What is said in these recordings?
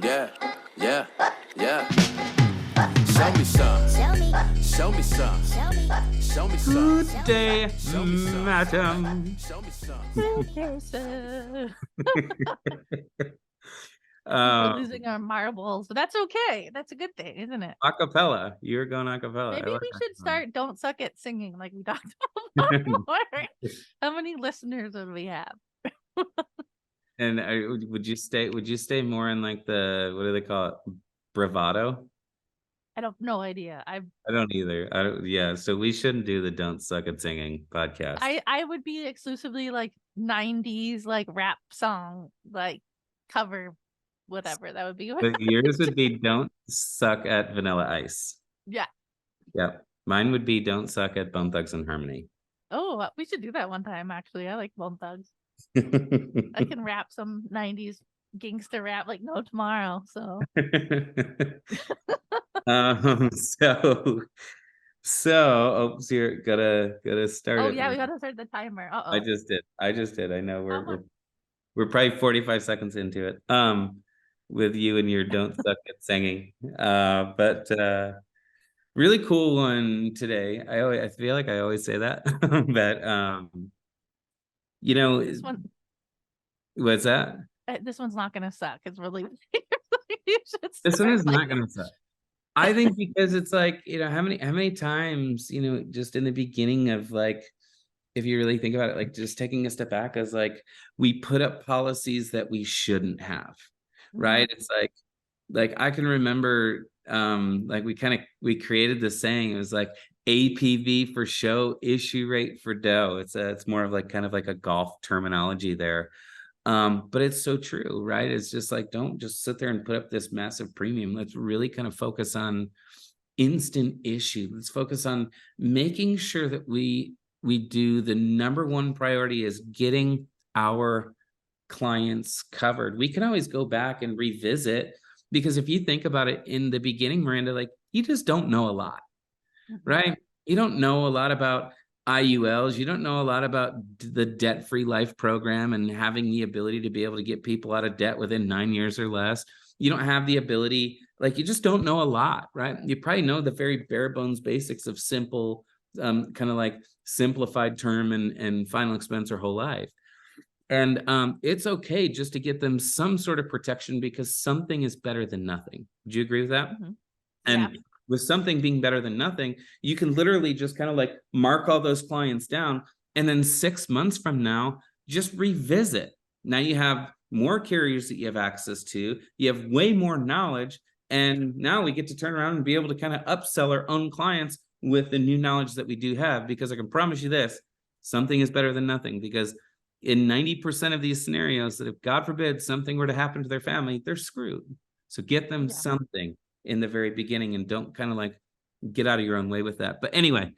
Yeah, yeah, yeah. Show me some. Show me some. Show me some. Good day, Show me some. madam. Show me some. Uh, We're losing our marbles, but that's okay. That's a good thing, isn't it? acapella. You're going acapella. Maybe we should start Don't Suck at Singing like we talked about before. How many listeners would we have? And would you stay more in like the, what do they call it? Bravado? I don't no idea. I don't either. Yeah. So we shouldn't do the Don't Suck at Singing podcast. I would be exclusively like 90s like rap song like cover whatever that would be. But yours would be Don't Suck at Vanilla Ice. Yeah. Yep. Mine would be Don't Suck at Bone Thugs and Harmony. Oh, we should do that one time actually. I like Bone Thugs. I can rap some 90s gangster rap like no tomorrow. So so you're gotta start oh it. yeah, we gotta start the timer. I just did. I know we're probably 45 seconds into it. With you and your Don't Suck at Singing. But really cool one today. I feel like I always say that. But you know, this one, what's that? this one's not gonna suck. It's really This one is not gonna suck. I think because it's like, how many times, just in the beginning of like, if you really think about it, like just taking a step back as like, we put up policies that we shouldn't have, right? It's like I can remember, like we created this saying, it was like APV for show, issue rate for dough. It's more of like kind of like a golf terminology there. But it's so true, right? It's just like, don't just sit there and put up this massive premium. Let's really kind of focus on instant issue. Let's focus on making sure that we do the number one priority is getting our clients covered. We can always go back and revisit, because if you think about it in the beginning, Miranda, like you just don't know a lot, right? You don't know a lot about IULs. You don't know a lot about the debt-free life program and having the ability to be able to get people out of debt within 9 years or less. You don't have the ability, like you just don't know a lot, right? You probably know the very bare bones basics of simple, kind of like simplified term and final expense or whole life. And it's okay just to get them some sort of protection, because something is better than nothing. Do you agree with that? And with something being better than nothing, you can literally just kind of like mark all those clients down. And then 6 months from now, just revisit. Now you have more carriers that you have access to. You have way more knowledge. And now we get to turn around and be able to kind of upsell our own clients with the new knowledge that we do have. Because I can promise you this, something is better than nothing. Because in 90% of these scenarios, that if God forbid something were to happen to their family, they're screwed. So get them something in the very beginning, and don't kind of like get out of your own way with that. But anyway,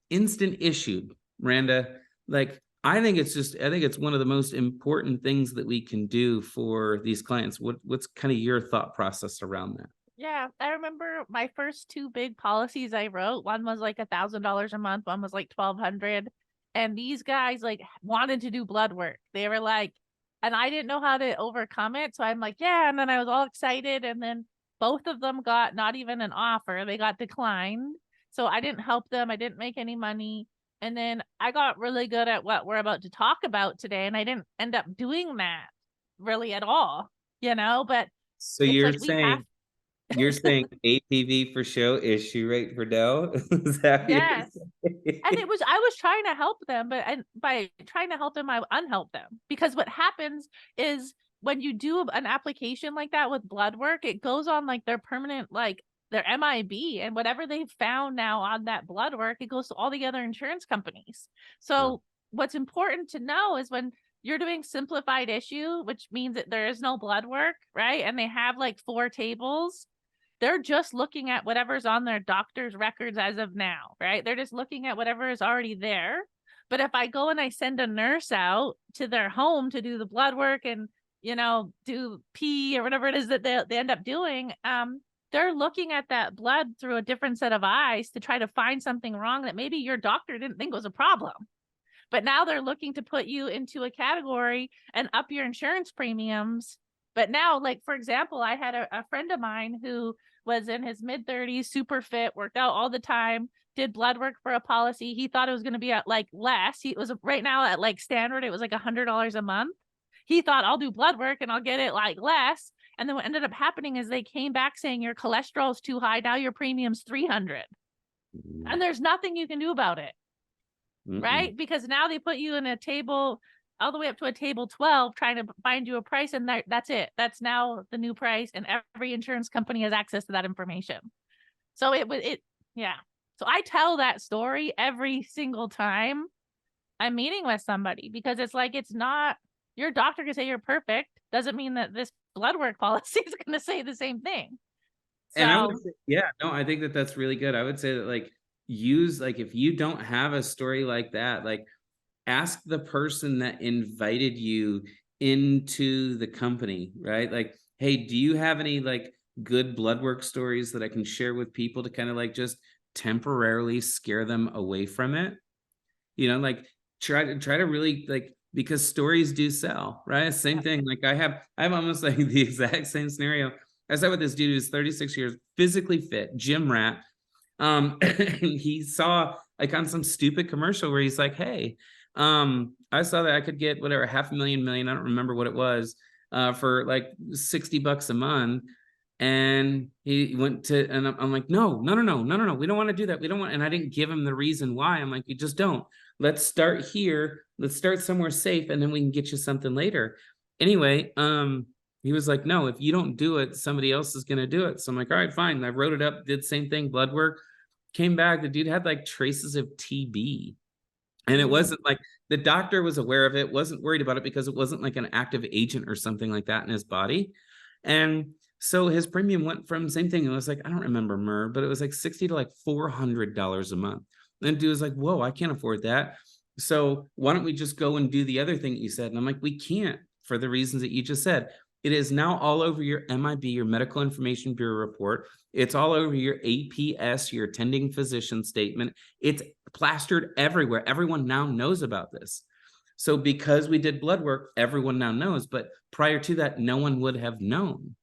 instant issued, Miranda, like I think it's one of the most important things that we can do for these clients. What's kind of your thought process around that? Yeah, I remember my first two big policies I wrote. One was like $1,000 a month. One was like $1,200. And these guys like wanted to do blood work. They were like, and I didn't know how to overcome it. So I'm like, yeah. And then I was all excited. And then both of them got not even an offer. They got declined. So I didn't help them. I didn't make any money. And then I got really good at what we're about to talk about today. And I didn't end up doing that really at all, but so you're saying you're saying APV for show, issue rate for dough? Is that yes. And I was trying to help them, but by trying to help them, I unhelp them. Because what happens is when you do an application like that with blood work, it goes on like their permanent, like their MIB, and whatever they've found now on that blood work, it goes to all the other insurance companies. So what's important to know is when you're doing simplified issue, which means that there is no blood work, right? And they have like 4 tables. They're just looking at whatever's on their doctor's records as of now, right? They're just looking at whatever is already there. But if I go and I send a nurse out to their home to do the blood work and, do pee or whatever it is that they end up doing, they're looking at that blood through a different set of eyes to try to find something wrong that maybe your doctor didn't think was a problem. But now they're looking to put you into a category and up your insurance premiums But now, like, for example, I had a friend of mine who was in his mid-30s, super fit, worked out all the time, did blood work for a policy. He thought it was going to be at like less. He was right now at like standard, it was like $100 a month. He thought, I'll do blood work and I'll get it like less. And then what ended up happening is they came back saying your cholesterol is too high. Now your premium's 300. And there's nothing you can do about it. Right? Because now they put you in a table all the way up to a table 12 trying to find you a price, and that's it. That's now the new price, and every insurance company has access to that information. So yeah. So I tell that story every single time I'm meeting with somebody, because it's like, it's not, your doctor can say you're perfect, doesn't mean that this blood work policy is going to say the same thing. So, and I would say, yeah, no, I think that that's really good. I would say that, like, use, like, if you don't have a story like that, like, ask the person that invited you into the company, right? Like, hey, do you have any like good blood work stories that I can share with people to kind of like just temporarily scare them away from it? You know, like try to really, like, because stories do sell, right? Same thing. Like I have almost like the exact same scenario. I sat with this dude who's 36 years, physically fit, gym rat. And he saw like on some stupid commercial where he's like, hey, I saw that I could get whatever, $500,000, I don't remember what it was, for like $60 a month. And he went to, and I'm like, no, we don't want to do that. We don't want, and I didn't give him the reason why. I'm like, you just don't. Let's start here. Let's start somewhere safe, and then we can get you something later. Anyway, he was like, no, if you don't do it, somebody else is going to do it. So I'm like, all right, fine. I wrote it up, did the same thing, blood work, came back. The dude had like traces of TB. And it wasn't like, the doctor was aware of it, wasn't worried about it because it wasn't like an active agent or something like that in his body. And so his premium went from, same thing, it was like, I don't remember MER, but it was like $60 to like $400 a month. And the dude was like, whoa, I can't afford that. So why don't we just go and do the other thing that you said? And I'm like, we can't, for the reasons that you just said. It is now all over your MIB, your Medical Information Bureau report. It's all over your APS, your attending physician statement. It's plastered everywhere. Everyone now knows about this. So because we did blood work, everyone now knows. But prior to that, no one would have known.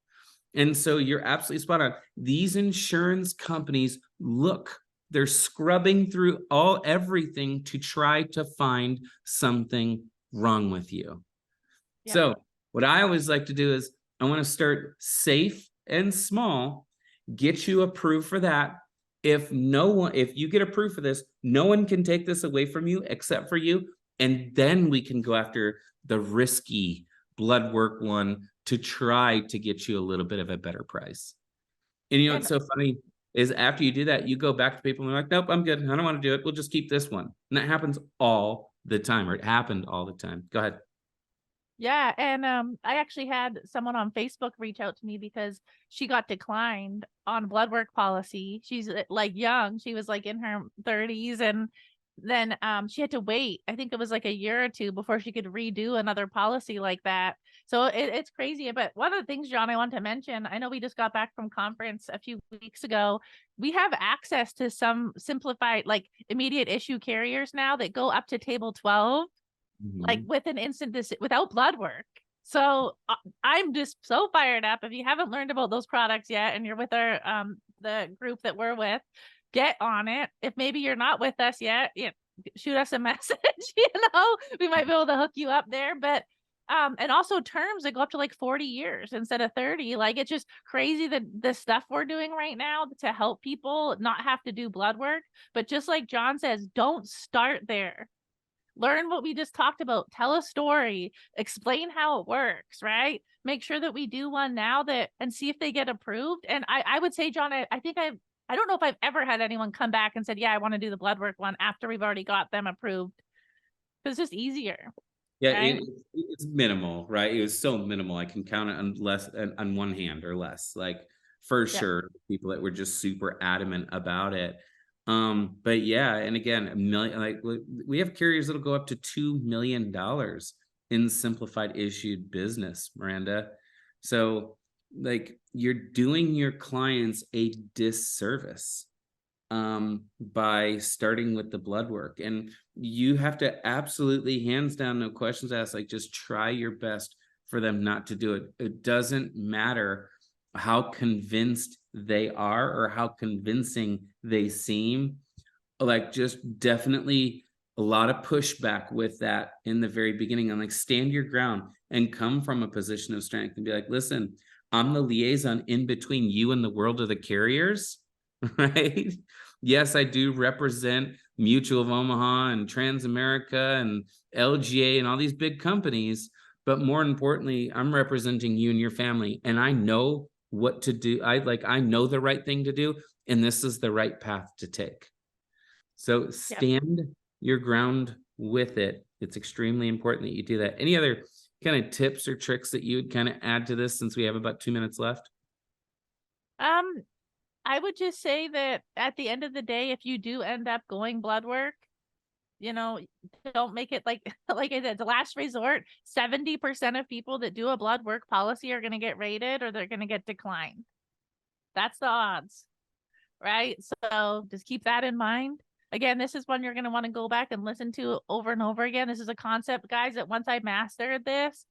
And so you're absolutely spot on. These insurance companies, look, they're scrubbing through everything to try to find something wrong with you. Yeah. So what I always like to do is I want to start safe and small, get you approved for that. If you get approved for this, no one can take this away from you except for you. And then we can go after the risky blood work one to try to get you a little bit of a better price. And you know, what's so funny is after you do that, you go back to people and they're like, nope, I'm good. I don't want to do it. We'll just keep this one. And that happens all the time, or it happened all the time. Go ahead. Yeah, and I actually had someone on Facebook reach out to me because she got declined on blood work policy. She's like young. She was like in her 30s, and then she had to wait. I think it was like a year or two before she could redo another policy like that. So it's crazy. But one of the things, John, I want to mention, I know we just got back from conference a few weeks ago. We have access to some simplified, like immediate issue carriers now that go up to table 12. Like with an instant without blood work. So I'm just so fired up. If you haven't learned about those products yet and you're with our the group that we're with, get on it. If maybe you're not with us yet, shoot us a message. We might be able to hook you up there. But and also terms that go up to like 40 years instead of 30. Like, it's just crazy that the stuff we're doing right now to help people not have to do blood work. But just like John says, don't start there. Learn what we just talked about. Tell a story, explain how it works, right? Make sure that we do one now and see if they get approved. And I would say, John, I think I don't know if I've ever had anyone come back and said, yeah, I want to do the blood work one after we've already got them approved. It's just easier. Yeah, right? It's minimal, right? It was so minimal. I can count it on one hand or less, like for sure, people that were just super adamant about it. But yeah, and again, $1 million, like we have carriers that'll go up to $2 million in simplified issued business, Miranda. So like, you're doing your clients a disservice by starting with the blood work, and you have to absolutely, hands down, no questions asked, like just try your best for them not to do it. It doesn't matter how convinced they are or how convincing they seem. Like, just definitely a lot of pushback with that in the very beginning, and like stand your ground and come from a position of strength and be like, listen, I'm the liaison in between you and the world of the carriers, right? Yes, I do represent Mutual of Omaha and Transamerica and LGA and all these big companies, but more importantly, I'm representing you and your family, and I know what to do. I know the right thing to do, and this is the right path to take. So stand your ground with it. It's extremely important that you do that. Any other kind of tips or tricks that you would kind of add to this, since we have about 2 minutes left? I would just say that at the end of the day, if you do end up going blood work, you know, don't make it like I said, the last resort. 70% of people that do a blood work policy are going to get rated, or they're going to get declined. That's the odds, right? So just keep that in mind. Again, this is one you're going to want to go back and listen to over and over again. This is a concept, guys, that once I mastered this,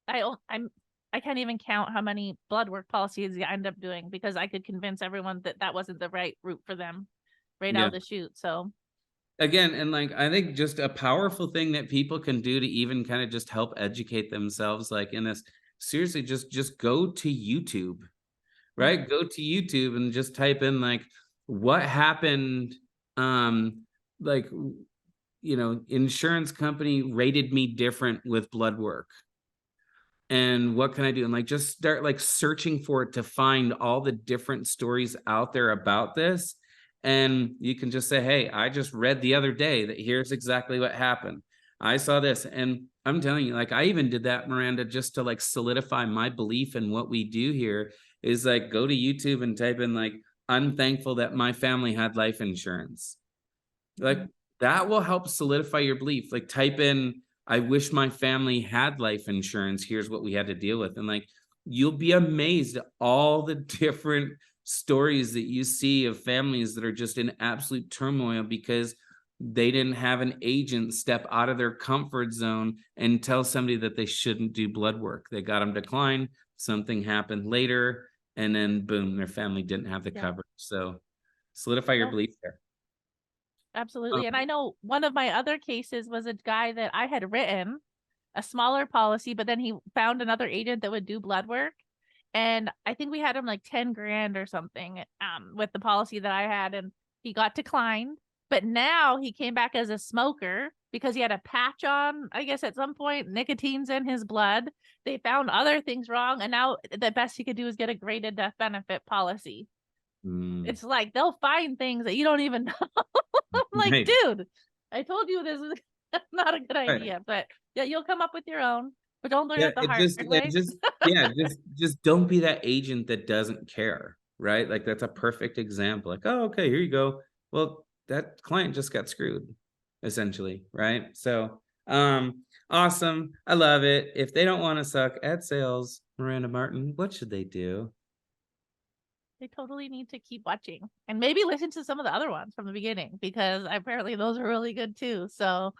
I can't even count how many blood work policies I end up doing, because I could convince everyone that that wasn't the right route for them right out of the chute. So again, and like, I think just a powerful thing that people can do to even kind of just help educate themselves, like in this, seriously, just go to YouTube, right? Go to YouTube and just type in like, what happened, like, you know, insurance company rated me different with blood work, and what can I do? And like, just start like searching for it to find all the different stories out there about this. And you can just say, hey, I just read the other day that here's exactly what happened. I saw this. And I'm telling you, like, I even did that, Miranda, just to like solidify my belief in what we do here, is like, go to YouTube and type in like, I'm thankful that my family had life insurance. Like, that will help solidify your belief. Like, type in, I wish my family had life insurance. Here's what we had to deal with. And like, you'll be amazed at all the different stories that you see of families that are just in absolute turmoil because they didn't have an agent step out of their comfort zone and tell somebody that they shouldn't do blood work. They got them declined. Something happened later, and then boom, their family didn't have the coverage. So solidify your belief there. Absolutely. And I know one of my other cases was a guy that I had written a smaller policy, but then he found another agent that would do blood work. And I think we had him like 10 grand or something with the policy that I had, and he got declined. But now he came back as a smoker because he had a patch on, I guess at some point, nicotine's in his blood. They found other things wrong. And now the best he could do is get a graded death benefit policy. It's like, they'll find things that you don't even know. I'm like, dude, I told you this is not a good idea, but yeah, you'll come up with your own, but don't learn it the hard way. Just don't be that agent that doesn't care, right? Like, that's a perfect example. Like, oh, okay, here you go. Well, that client just got screwed, essentially, right? So, awesome. I love it. If they don't want to suck at sales, Miranda Martin, what should they do? They totally need to keep watching and maybe listen to some of the other ones from the beginning, because apparently those are really good too. So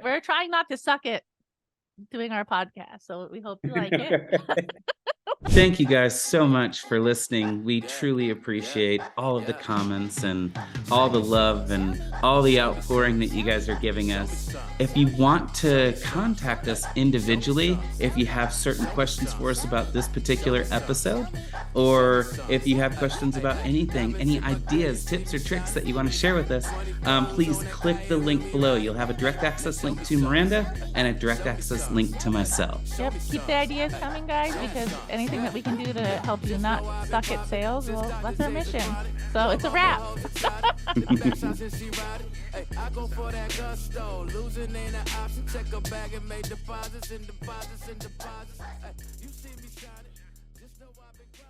we're trying not to suck it doing our podcast. So we hope you like it. Thank you guys so much for listening. We truly appreciate all of the comments and all the love and all the outpouring that you guys are giving us. If you want to contact us individually, if you have certain questions for us about this particular episode, or if you have questions about anything, any ideas, tips, or tricks that you want to share with us, please click the link below. You'll have a direct access link to Miranda and a direct access link to myself. Yep, keep the ideas coming, guys, because anything that we can do to help you not suck at sales, well, that's our mission. So it's a wrap. I go for that gusto, losing ain't an option. Check a bag and make deposits and deposits and deposits. You see me shining.